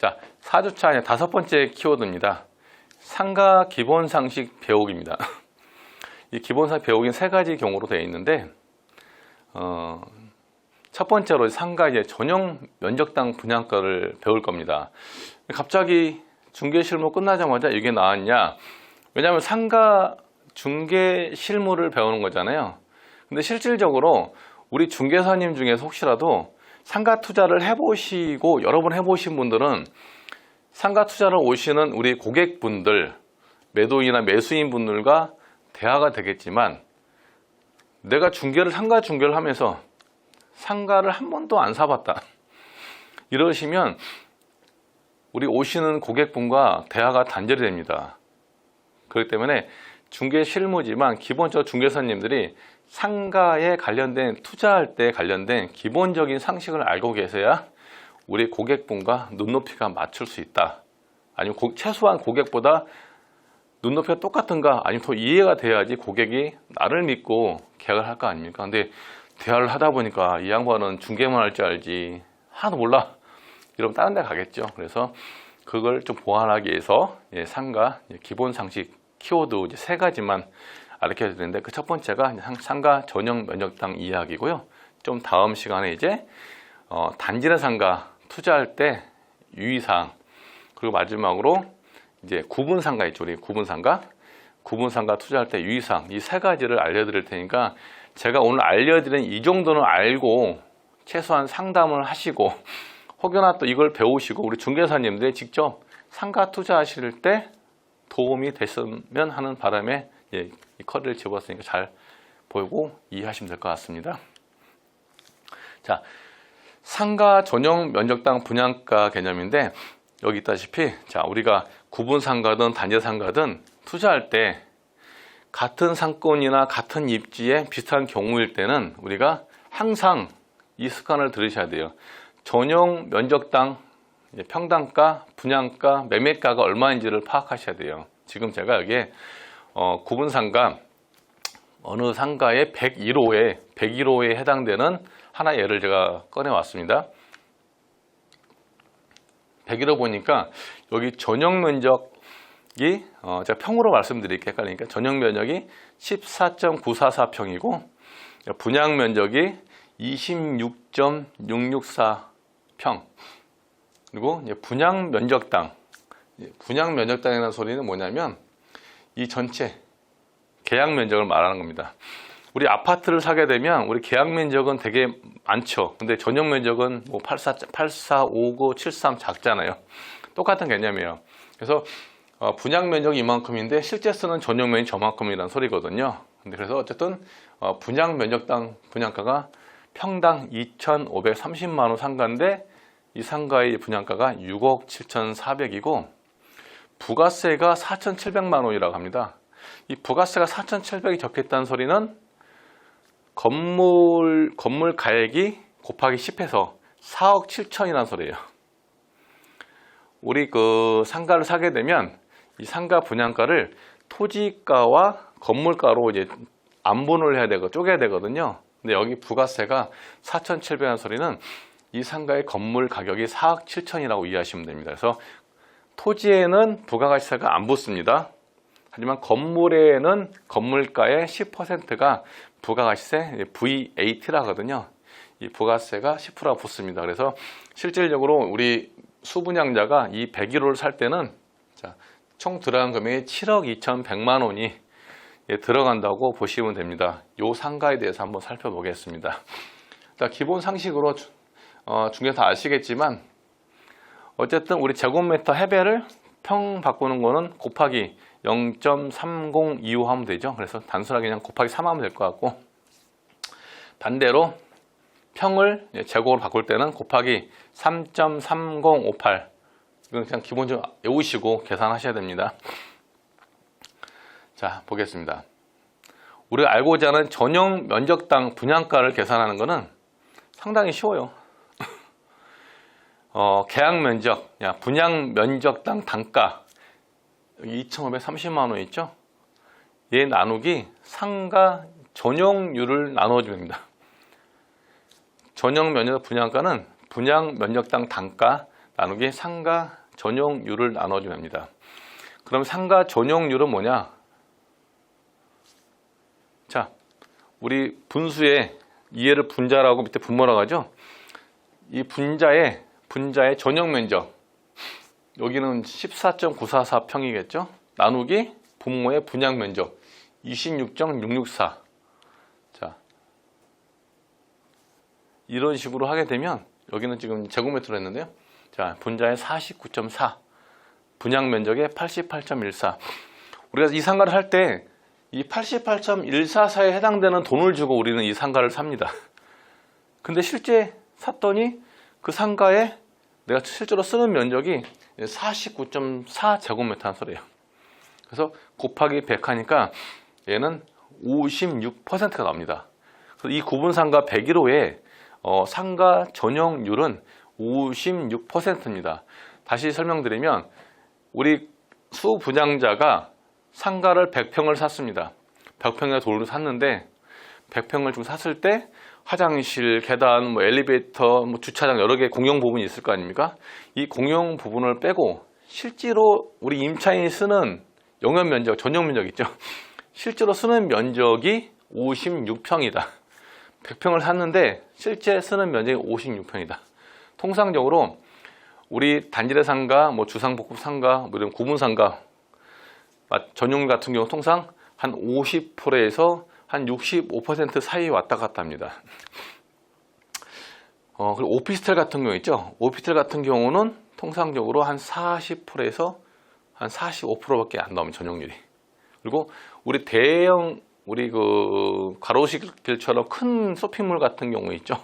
자, 4주차 5번째 키워드입니다. 상가 기본 상식 배우기입니다. 이 기본 상식 배우기는 3가지 경우로 되어 있는데, 첫 번째로 상가 전용 면적당 분양가를 배울 겁니다. 갑자기 중개 실무 끝나자마자 이게 나왔냐? 왜냐하면 상가 중개 실무를 배우는 거잖아요. 근데 실질적으로 우리 중개사님 중에서 혹시라도 상가 투자를 해보시고 여러 번 해보신 분들은 상가 투자를 오시는 우리 고객분들, 매도인이나 매수인 분들과 대화가 되겠지만, 내가 상가 중개를 하면서 상가를 한 번도 안 사봤다 이러시면 우리 오시는 고객분과 대화가 단절이 됩니다. 그렇기 때문에 중개 실무지만 기본적으로 중개사님들이 상가에 관련된 투자할 때 관련된 기본적인 상식을 알고 계셔야 우리 고객분과 눈높이가 맞출 수 있다. 아니면 최소한 고객보다 눈높이가 똑같은가, 아니면 더 이해가 돼야지 고객이 나를 믿고 계약을 할 거 아닙니까? 근데 대화를 하다 보니까 이 양반은 중개만 할 줄 알지 하나도 몰라 이러면 다른 데 가겠죠. 그래서 그걸 좀 보완하기 위해서 상가 기본 상식 키워드 3가지만 알려 드리는데, 그 첫 번째가 상가 전용 면적당 이야기고요. 좀 다음 시간에 이제 단지내 상가 투자할 때 유의사항, 그리고 마지막으로 이제 구분 상가 있죠. 우리 구분 상가 투자할 때 유의사항, 이 3가지를 알려드릴 테니까 제가 오늘 알려드린 이 정도는 알고 최소한 상담을 하시고, 혹여나 또 이걸 배우시고 우리 중개사님들이 직접 상가 투자하실 때 도움이 됐으면 하는 바람에 이 커리를 집었으니까 잘 보고 이해하시면 될 것 같습니다. 자, 상가 전용 면적당 분양가 개념인데, 여기 있다시피 자, 우리가 구분 상가든 단지 상가든 투자할 때 같은 상권이나 같은 입지에 비슷한 경우일 때는 우리가 항상 이 습관을 들으셔야 돼요. 전용 면적당 평당가, 분양가, 매매가가 얼마인지를 파악하셔야 돼요. 지금 제가 여기에 구분 상가 어느 상가의 101호에 해당되는 하나의 예를 제가 꺼내 왔습니다. 101호 보니까 여기 전용 면적이 제가 평으로 말씀드릴게요. 헷갈리니까 전용 면적이 14.944평이고 분양 면적이 26.664평. 그리고 분양 면적당이라는 소리는 뭐냐면 이 전체 계약 면적을 말하는 겁니다. 우리 아파트를 사게 되면 우리 계약 면적은 되게 많죠. 근데 전용 면적은 뭐 84, 59, 73 작잖아요. 똑같은 개념이에요. 그래서 분양 면적이 이만큼인데 실제 쓰는 전용 면적이 저만큼이라는 소리거든요. 근데 그래서 어쨌든 분양 면적당 분양가가 평당 2,530만 원 상가인데, 이 상가의 분양가가 6억 7,400이고 부가세가 4,700만 원이라고 합니다. 이 부가세가 4,700이 적혀있다는 소리는 건물 가액이 곱하기 10해서 4억 7천이라는 소리예요. 우리 그 상가를 사게 되면 이 상가 분양가를 토지가와 건물가로 이제 안분을 해야 되고 쪼개야 되거든요. 근데 여기 부가세가 4,700이라는 소리는 이 상가의 건물 가격이 4억 7천이라고 이해하시면 됩니다. 그래서 토지에는 부가가치세가 안 붙습니다. 하지만 건물에는 건물가의 10%가 부가가치세 VAT라 하거든요. 이 부가세가 10%가 붙습니다. 그래서 실질적으로 우리 수분양자가 이 101호를 살 때는 총 들어간 금액이 7억 2,100만 원이 들어간다고 보시면 됩니다. 이 상가에 대해서 한번 살펴보겠습니다. 기본 상식으로 중개사 아시겠지만 어쨌든 우리 제곱미터 해배를 평 바꾸는 거는 곱하기 0.3025 하면 되죠. 그래서 단순하게 그냥 곱하기 3 하면 될 것 같고, 반대로 평을 제곱으로 바꿀 때는 곱하기 3.3058, 이건 그냥 기본적으로 외우시고 계산하셔야 됩니다. 자, 보겠습니다. 우리가 알고자 하는 전용 면적당 분양가를 계산하는 것은 상당히 쉬워요. 계약 면적, 분양 면적당 단가 2,530만 원 있죠? 얘 나누기 상가 전용률을 나눠주면 됩니다. 전용 면적 분양가는 분양 면적당 단가 나누기 상가 전용률을 나눠주면 됩니다. 그럼 상가 전용률은 뭐냐? 자, 우리 분수에 이해를 분자라고 밑에 분모라고 하죠. 이 분자의 전용 면적, 여기는 14.944평이겠죠. 나누기 분모의 분양 면적 26.664. 자, 이런 식으로 하게 되면 여기는 지금 제곱미터로 했는데요. 자, 분자의 49.4, 분양 면적의 88.14. 우리가 이 상가를 할 때 이 88.144에 해당되는 돈을 주고 우리는 이 상가를 삽니다. 근데 실제 샀더니 그 상가에 내가 실제로 쓰는 면적이 49.4 제곱미터 한 소리예요. 그래서 곱하기 100 하니까 얘는 56%가 나옵니다. 그래서 이 구분상가 101호의 상가 전용률은 56%입니다. 다시 설명드리면 우리 수분양자가 상가를 100평을 샀습니다. 100평의 돈을 샀는데 100평을 좀 샀을 때 화장실, 계단, 뭐 엘리베이터, 뭐 주차장 여러 개 공용 부분이 있을 거 아닙니까? 이 공용 부분을 빼고 실제로 우리 임차인이 쓰는 용역 면적, 전용 면적 있죠? 실제로 쓰는 면적이 56평이다. 100평을 샀는데 실제 쓰는 면적이 56평이다. 통상적으로 우리 단지대 상가, 뭐 주상복합 상가, 뭐 이런 구분 상가 전용률 같은 경우 통상 한 50%에서 한 65% 사이 왔다 갔다 합니다. 그리고 오피스텔 같은 경우 있죠. 오피스텔 같은 경우는 통상적으로 한 40%에서 한 45%밖에 안 나오면 전용률이. 그리고 우리 대형 그 가로수길처럼 큰 쇼핑몰 같은 경우 있죠.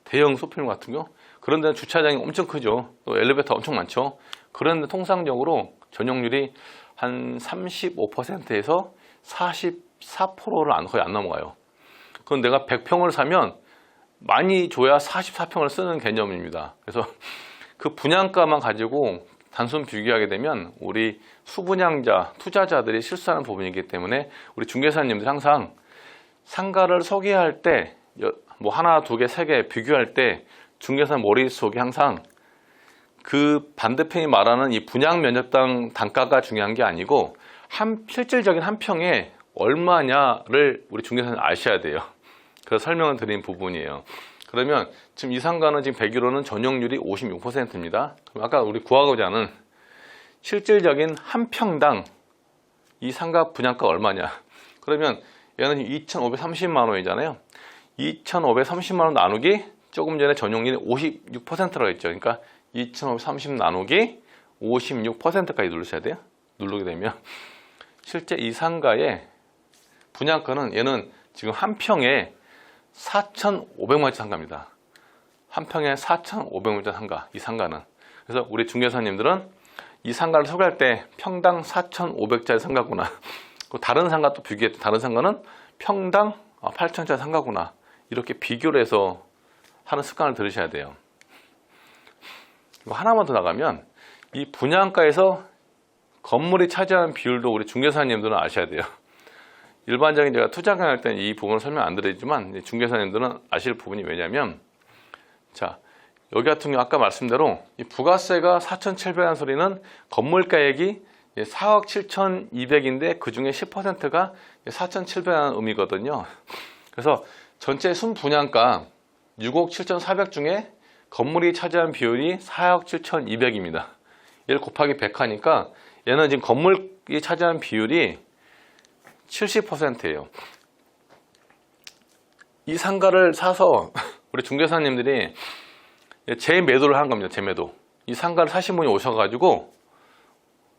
대형 쇼핑몰 같은 경우 그런 데는 주차장이 엄청 크죠. 또 엘리베이터 엄청 많죠. 그런데 통상적으로 전용률이 한 35%에서 44%를 거의 안 넘어가요. 그럼 내가 100평을 사면 많이 줘야 44평을 쓰는 개념입니다. 그래서 그 분양가만 가지고 단순 비교하게 되면 우리 수분양자, 투자자들이 실수하는 부분이기 때문에 우리 중개사님들 항상 상가를 소개할 때 뭐 하나, 두 개, 세 개 비교할 때 중개사 머릿속에 항상 그 반대편이 말하는 이 분양 면적당 단가가 중요한 게 아니고 실질적인 한 평에 얼마냐를 우리 중개사님 아셔야 돼요. 그래서 설명을 드린 부분이에요. 그러면 지금 이 상가는 지금 101호는 전용률이 56%입니다. 그럼 아까 우리 구하고자 하는 실질적인 한 평당 이 상가 분양가 얼마냐? 그러면 얘는 2,530만 원이잖아요. 2,530만 원 나누기 조금 전에 전용률이 56%라고 했죠. 그러니까 2,530 나누기 56%까지 누르셔야 돼요. 누르게 되면 실제 이 상가의 분양가는 얘는 지금 한 평에 4,500만 원짜리 상가입니다. 한 평에 4,500만 원짜리 상가, 이 상가는. 그래서 우리 중개사님들은 이 상가를 소개할 때 평당 4,500짜리 상가구나. 다른 상가 또 비교했던 다른 상가는 평당 8,000짜리 상가구나. 이렇게 비교를 해서 하는 습관을 들으셔야 돼요. 하나만 더 나가면 이 분양가에서 건물이 차지하는 비율도 우리 중개사님들은 아셔야 돼요. 일반적인 제가 투자 강의할 때는 이 부분을 설명 안 드리지만 중개사님들은 아실 부분이 왜냐면 자 여기 같은 경우 아까 말씀대로 이 부가세가 4,700한 소리는 건물가액이 4억 7,200인데 그 중에 10%가 4,700한 의미거든요. 그래서 전체 순분양가 6억 7,400 중에 건물이 차지한 비율이 4억 7,200입니다. 얘를 곱하기 100 하니까 얘는 지금 건물이 차지한 비율이 70%예요. 이 상가를 사서 우리 중개사님들이 재매도를 하는 겁니다. 재매도. 이 상가를 사신 분이 오셔가지고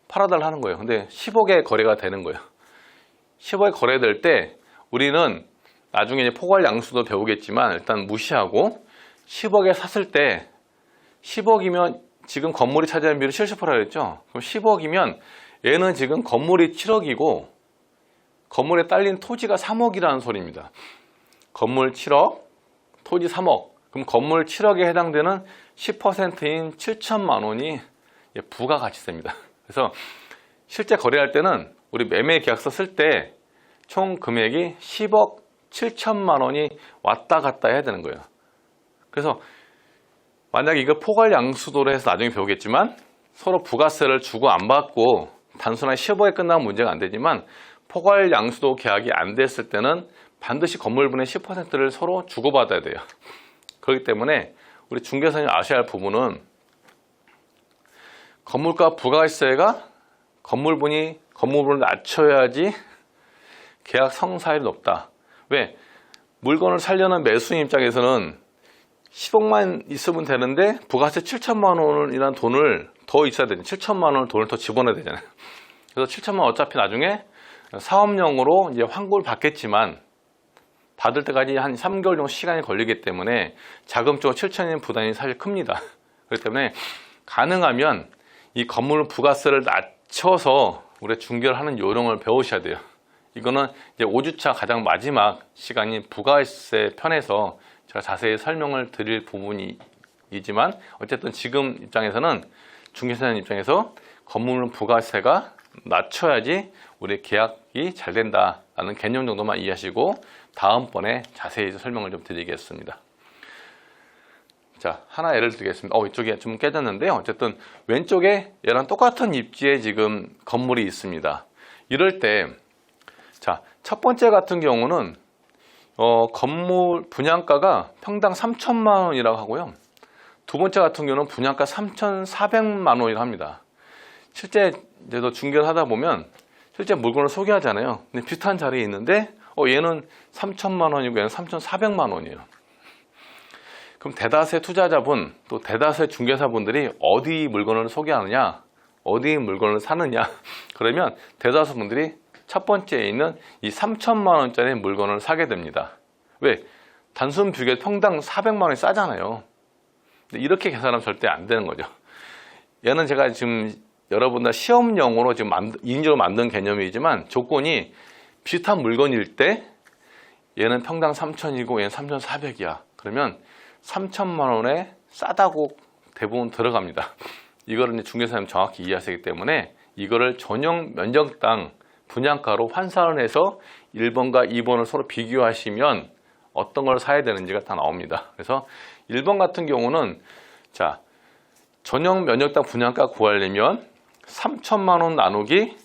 팔아달라 하는 거예요. 근데 10억에 거래가 되는 거예요. 10억에 거래될 때 우리는 나중에 이제 포괄 양수도 배우겠지만 일단 무시하고 10억에 샀을 때 10억이면 지금 건물이 차지하는 비율이 70%라고 했죠. 그럼 10억이면 얘는 지금 건물이 7억이고 건물에 딸린 토지가 3억이라는 소리입니다. 건물 7억, 토지 3억. 그럼 건물 7억에 해당되는 10%인 7천만 원이 부가가치세입니다. 그래서 실제 거래할 때는 우리 매매 계약서 쓸 때 총 금액이 10억 7천만 원이 왔다 갔다 해야 되는 거예요. 그래서 만약에 이거 포괄 양수도로 해서 나중에 배우겠지만 서로 부가세를 주고 안 받고 단순한 15에 끝나면 문제가 안 되지만 포괄 양수도 계약이 안 됐을 때는 반드시 건물분의 10%를 서로 주고받아야 돼요. 그렇기 때문에 우리 중개사님 아셔야 할 부분은 건물가 부가세가 건물분을 낮춰야지 계약 성사율이 높다. 왜? 물건을 살려는 매수인 입장에서는 10억만 있으면 되는데 부가세 7천만 원이라는 돈을 더 있어야 되잖아요. 7천만 원을 돈을 더 집어넣어야 되잖아요. 그래서 7천만 원 어차피 나중에 사업용으로 이제 환급을 받겠지만 받을 때까지 한 3개월 정도 시간이 걸리기 때문에 자금적으로 7천인 부담이 사실 큽니다. 그렇기 때문에 가능하면 이 건물 부가세를 낮춰서 우리 중개를 하는 요령을 배우셔야 돼요. 이거는 이제 5주차 가장 마지막 시간인 부가세 편에서 제가 자세히 설명을 드릴 부분이지만 어쨌든 지금 입장에서는 중개사님 입장에서 건물 부가세가 낮춰야지 우리 계약이 잘 된다라는 개념 정도만 이해하시고 다음번에 자세히 설명을 좀 드리겠습니다. 자, 하나 예를 들겠습니다. 이쪽에 좀 깨졌는데요. 어쨌든 왼쪽에 얘랑 똑같은 입지에 지금 건물이 있습니다. 이럴 때 자, 첫 번째 같은 경우는 건물 분양가가 평당 3천만 원이라고 하고요. 두 번째 같은 경우는 분양가 3,400만 원이라고 합니다. 실제 이제 중개를 하다 보면 실제 물건을 소개하잖아요. 근데 비슷한 자리에 있는데 얘는 3천만 원이고 얘는 3,400만 원이에요. 그럼 대다수의 투자자분 또 대다수의 중개사분들이 어디 물건을 소개하느냐, 어디 물건을 사느냐, 그러면 대다수 분들이 첫 번째에 있는 이 3천만 원짜리 물건을 사게 됩니다. 왜? 단순 비교에 평당 400만 원이 싸잖아요. 근데 이렇게 계산하면 절대 안 되는 거죠. 얘는 제가 지금 여러분들 시험용으로 지금 인조로 만든 개념이지만 조건이 비슷한 물건일 때 얘는 평당 3천이고 얘는 3,400이야. 그러면 3천만 원에 싸다고 대부분 들어갑니다. 이거를 중개사님 정확히 이해하시기 때문에 이거를 전용 면적당 분양가로 환산을 해서 1번과 2번을 서로 비교하시면 어떤 걸 사야 되는지가 다 나옵니다. 그래서 1번 같은 경우는 자, 전용 면적당 분양가 구하려면 3천만 원 나누기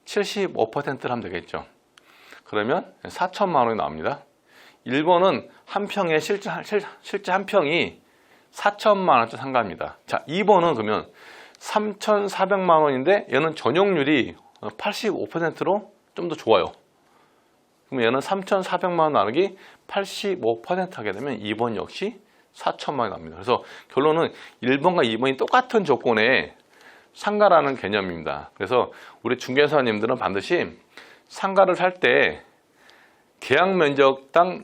75%를 하면 되겠죠. 그러면 4천만 원이 나옵니다. 1번은 한 평에 실제 한 평이 4천만 원짜리 상가입니다. 자, 2번은 그러면 3,400만 원인데 얘는 전용률이 85%로 좀 더 좋아요. 그럼 얘는 3,400만 원 나누기 85% 하게 되면 2번 역시 4천만 원이 납니다. 그래서 결론은 1번과 2번이 똑같은 조건의 상가라는 개념입니다. 그래서 우리 중개사님들은 반드시 상가를 살 때 계약 면적당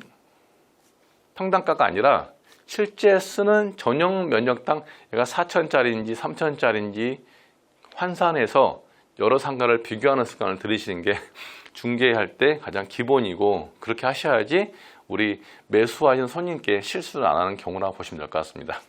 평당가가 아니라 실제 쓰는 전용 면적당 얘가 4천짜리인지 3천짜리인지 환산해서 여러 상가를 비교하는 습관을 들이시는 게 중개할 때 가장 기본이고 그렇게 하셔야지 우리 매수하시는 손님께 실수를 안 하는 경우라고 보시면 될 것 같습니다.